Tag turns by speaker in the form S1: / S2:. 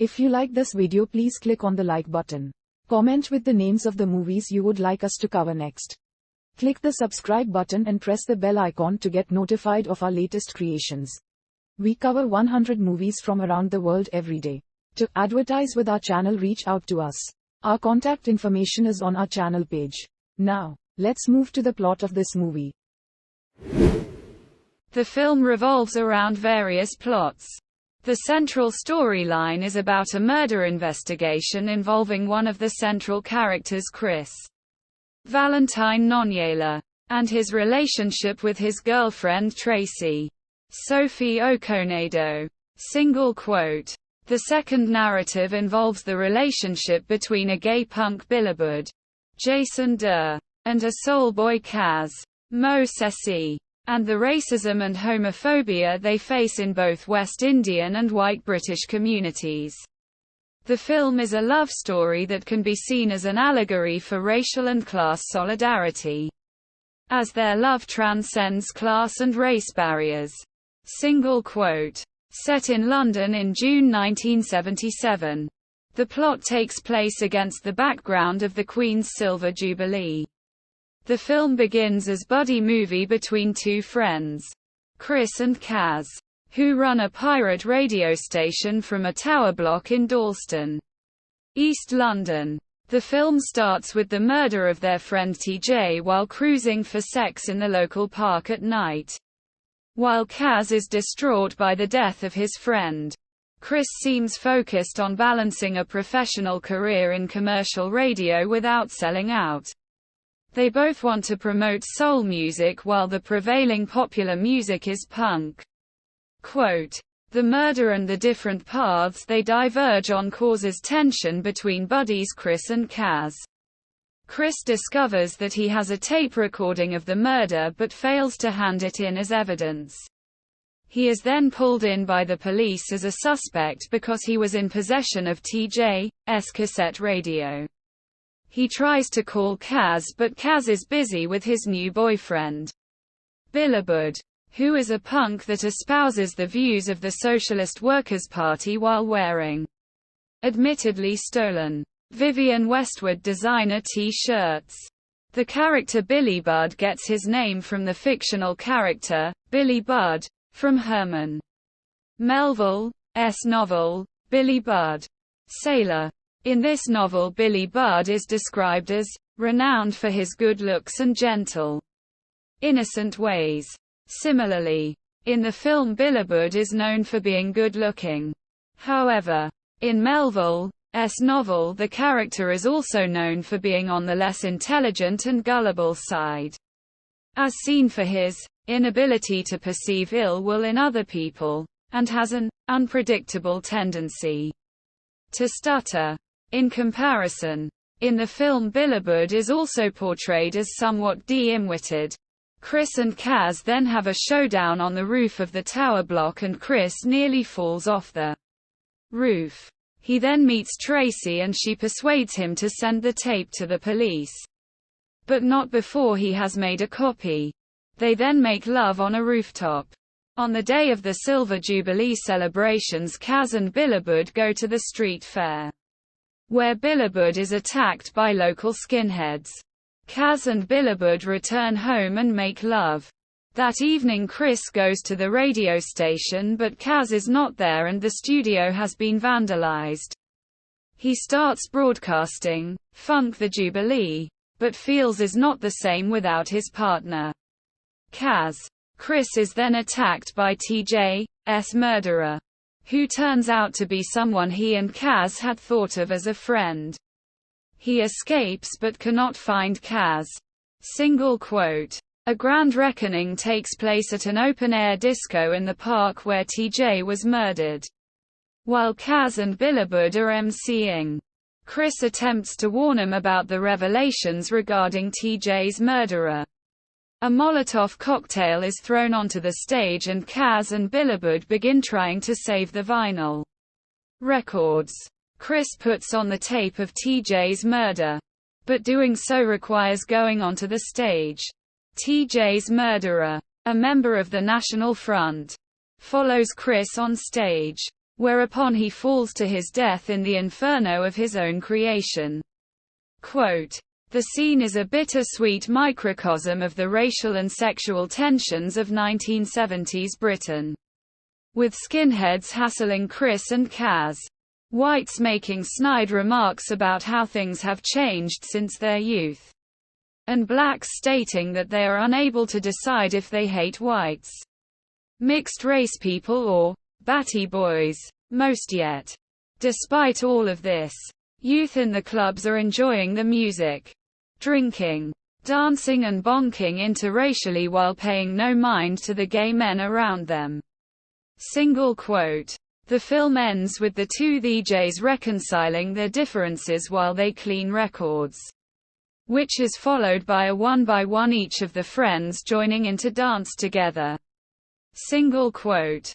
S1: If you like this video, please click on the like button. Comment with the names of the movies you would like us to cover next. Click the subscribe button and press the bell icon to get notified of our latest creations. We cover 100 movies from around the world every day. To advertise with our channel, reach out to us. Our contact information is on our channel page. Now, let's move to the plot of this movie.
S2: The film revolves around various plots. The central storyline is about a murder investigation involving one of the central characters, Chris Valentine Nonyela, and his relationship with his girlfriend Tracy Sophie Okonedo. Single quote. The second narrative involves the relationship between a gay punk Billibud, Jason Durr, and a soul boy Kaz, Mo Sesi, and the racism and homophobia they face in both West Indian and white British communities. The film is a love story that can be seen as an allegory for racial and class solidarity, as their love transcends class and race barriers. Single quote. Set in London in June 1977. The plot takes place against the background of the Queen's Silver Jubilee. The film begins as buddy movie between two friends, Chris and Kaz, who run a pirate radio station from a tower block in Dalston, East London. The film starts with the murder of their friend TJ while cruising for sex in the local park at night. While Kaz is distraught by the death of his friend, Chris seems focused on balancing a professional career in commercial radio without selling out. They both want to promote soul music while the prevailing popular music is punk. Quote, the murder and the different paths they diverge on causes tension between buddies Chris and Kaz. Chris discovers that he has a tape recording of the murder but fails to hand it in as evidence. He is then pulled in by the police as a suspect because he was in possession of TJ's cassette radio. He tries to call Kaz, but Kaz is busy with his new boyfriend, Billibud, who is a punk that espouses the views of the Socialist Workers' Party while wearing admittedly stolen Vivienne Westwood designer T-shirts. The character Billy Budd gets his name from the fictional character, Billy Budd, from Herman Melville's novel, Billy Budd, Sailor. In this novel, Billy Budd is described as renowned for his good looks and gentle, innocent ways. Similarly, in the film, Billibud is known for being good-looking. However, in Melville's novel, the character is also known for being on the less intelligent and gullible side, as seen for his inability to perceive ill will in other people, and has an unpredictable tendency to stutter. In comparison, in the film, Billibud is also portrayed as somewhat dim-witted. Chris and Kaz then have a showdown on the roof of the tower block and Chris nearly falls off the roof. He then meets Tracy and she persuades him to send the tape to the police, but not before he has made a copy. They then make love on a rooftop. On the day of the Silver Jubilee celebrations, Kaz and Billibud go to the street fair, where Billibud is attacked by local skinheads. Kaz and Billibud return home and make love. That evening, Chris goes to the radio station, but Kaz is not there and the studio has been vandalized. He starts broadcasting Funk the Jubilee, but feels is not the same without his partner, Kaz. Chris is then attacked by TJ's murderer, who turns out to be someone he and Kaz had thought of as a friend. He escapes but cannot find Kaz. Single quote. A grand reckoning takes place at an open-air disco in the park where TJ was murdered, while Kaz and Billibud are emceeing. Chris attempts to warn him about the revelations regarding TJ's murderer. A Molotov cocktail is thrown onto the stage and Kaz and Billibud begin trying to save the vinyl records. Chris puts on the tape of TJ's murder, but doing so requires going onto the stage. TJ's murderer, a member of the National Front, follows Chris on stage. whereupon he falls to his death in the inferno of his own creation. Quote, "The scene is a bitter-sweet microcosm of the racial and sexual tensions of 1970s Britain, with skinheads hassling Chris and Kaz, whites making snide remarks about how things have changed since their youth, and blacks stating that they are unable to decide if they hate whites, mixed-race people or batty boys, most yet. Despite all of this, youth in the clubs are enjoying the music, drinking, dancing and bonking interracially while paying no mind to the gay men around them." Single quote. The film ends with the two DJs reconciling their differences while they clean records, which is followed by a one-by-one each of the friends joining in to dance together. Single quote.